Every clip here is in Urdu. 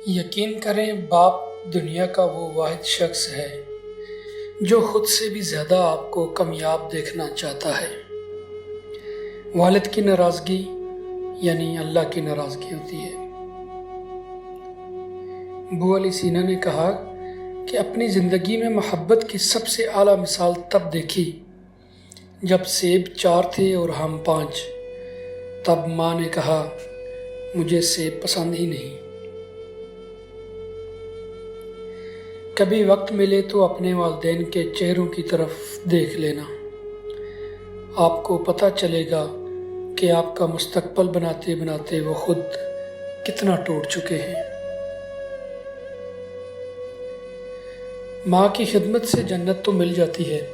یقین کریں باپ دنیا کا وہ واحد شخص ہے جو خود سے بھی زیادہ آپ کو کامیاب دیکھنا چاہتا ہے۔ والد کی ناراضگی یعنی اللہ کی ناراضگی ہوتی ہے۔ ابو علی سینا نے کہا کہ اپنی زندگی میں محبت کی سب سے اعلیٰ مثال تب دیکھی جب سیب 4 تھے اور ہم 5۔ تب ماں نے کہا مجھے سیب پسند ہی نہیں۔ کبھی وقت ملے تو اپنے والدین کے چہروں کی طرف دیکھ لینا، آپ کو پتہ چلے گا کہ آپ کا مستقبل بناتے بناتے وہ خود کتنا ٹوٹ چکے ہیں۔ ماں کی خدمت سے جنت تو مل جاتی ہے،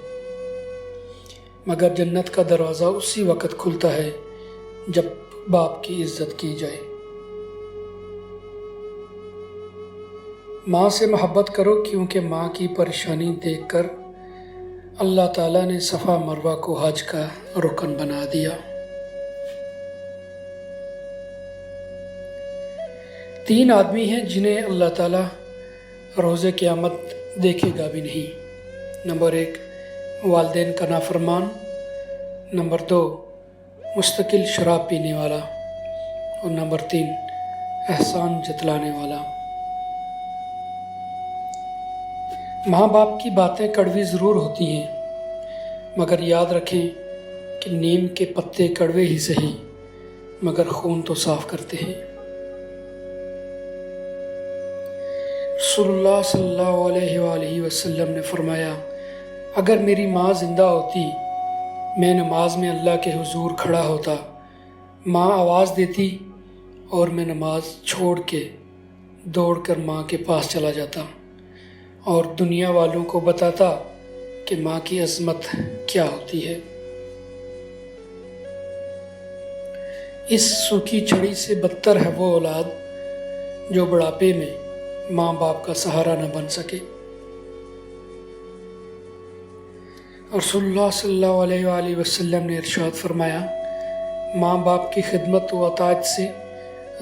مگر جنت کا دروازہ اسی وقت کھلتا ہے جب باپ کی عزت کی جائے۔ ماں سے محبت کرو کیونکہ ماں کی پریشانی دیکھ کر اللہ تعالیٰ نے صفا مروہ کو حج کا رکن بنا دیا۔ 3 آدمی ہیں جنہیں اللہ تعالیٰ روز قیامت دیکھے گا بھی نہیں۔ نمبر 1 والدین کا نافرمان، نمبر 2 مستقل شراب پینے والا، اور نمبر 3 احسان جتلانے والا۔ ماں باپ کی باتیں کڑوی ضرور ہوتی ہیں، مگر یاد رکھیں کہ نیم کے پتے کڑوے ہی سہی مگر خون تو صاف کرتے ہیں۔ رسول اللہ صلی اللہ علیہ وآلہ وسلم نے فرمایا، اگر میری ماں زندہ ہوتی میں نماز میں اللہ کے حضور کھڑا ہوتا، ماں آواز دیتی اور میں نماز چھوڑ کے دوڑ کر ماں کے پاس چلا جاتا اور دنیا والوں کو بتاتا کہ ماں کی عظمت کیا ہوتی ہے۔ اس سوکھی چھڑی سے بدتر ہے وہ اولاد جو بڑھاپے میں ماں باپ کا سہارا نہ بن سکے۔ رسول اللہ صلی اللہ علیہ وآلہ وسلم نے ارشاد فرمایا، ماں باپ کی خدمت و اطاعت سے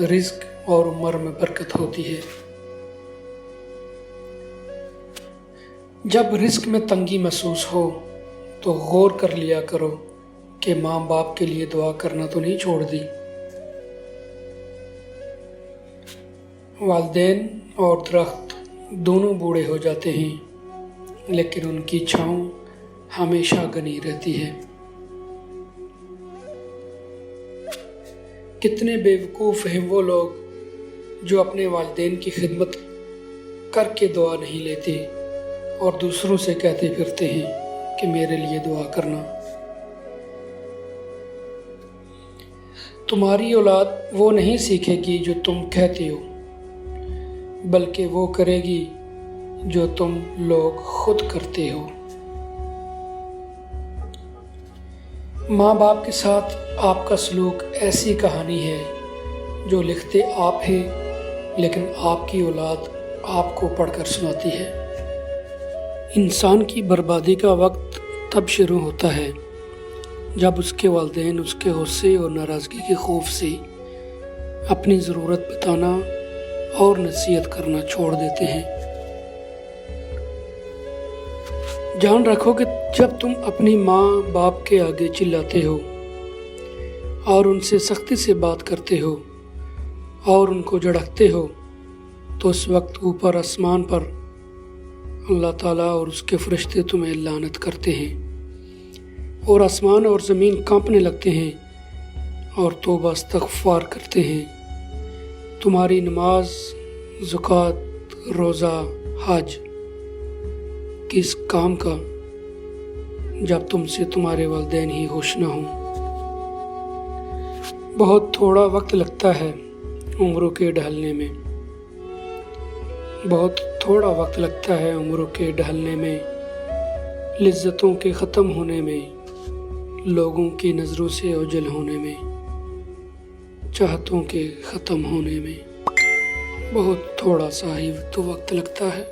رزق اور عمر میں برکت ہوتی ہے۔ جب رزق میں تنگی محسوس ہو تو غور کر لیا کرو کہ ماں باپ کے لیے دعا کرنا تو نہیں چھوڑ دی۔ والدین اور درخت دونوں بوڑھے ہو جاتے ہیں لیکن ان کی چھاؤں ہمیشہ گنی رہتی ہے۔ کتنے بیوقوف ہیں وہ لوگ جو اپنے والدین کی خدمت کر کے دعا نہیں لیتے اور دوسروں سے کہتے پھرتے ہیں کہ میرے لیے دعا کرنا۔ تمہاری اولاد وہ نہیں سیکھے گی جو تم کہتے ہو، بلکہ وہ کرے گی جو تم لوگ خود کرتے ہو۔ ماں باپ کے ساتھ آپ کا سلوک ایسی کہانی ہے جو لکھتے آپ ہیں لیکن آپ کی اولاد آپ کو پڑھ کر سناتی ہے۔ انسان کی بربادی کا وقت تب شروع ہوتا ہے جب اس کے والدین اس کے غصے اور ناراضگی کے خوف سے اپنی ضرورت بتانا اور نصیحت کرنا چھوڑ دیتے ہیں۔ جان رکھو کہ جب تم اپنی ماں باپ کے آگے چلاتے ہو اور ان سے سختی سے بات کرتے ہو اور ان کو جھڑکتے ہو تو اس وقت اوپر آسمان پر اللہ تعالیٰ اور اس کے فرشتے تمہیں لعنت کرتے ہیں اور آسمان اور زمین کانپنے لگتے ہیں اور توبہ استغفار کرتے ہیں۔ تمہاری نماز، زکوٰۃ، روزہ، حج کس کام کا جب تم سے تمہارے والدین ہی خوش نہ ہوں۔ بہت تھوڑا وقت لگتا ہے عمروں کے ڈھلنے میں، بہت تھوڑا وقت لگتا ہے عمروں کے ڈھلنے میں، لذتوں کے ختم ہونے میں، لوگوں کی نظروں سے اوجھل ہونے میں، چاہتوں کے ختم ہونے میں، بہت تھوڑا سا ہی تو وقت لگتا ہے۔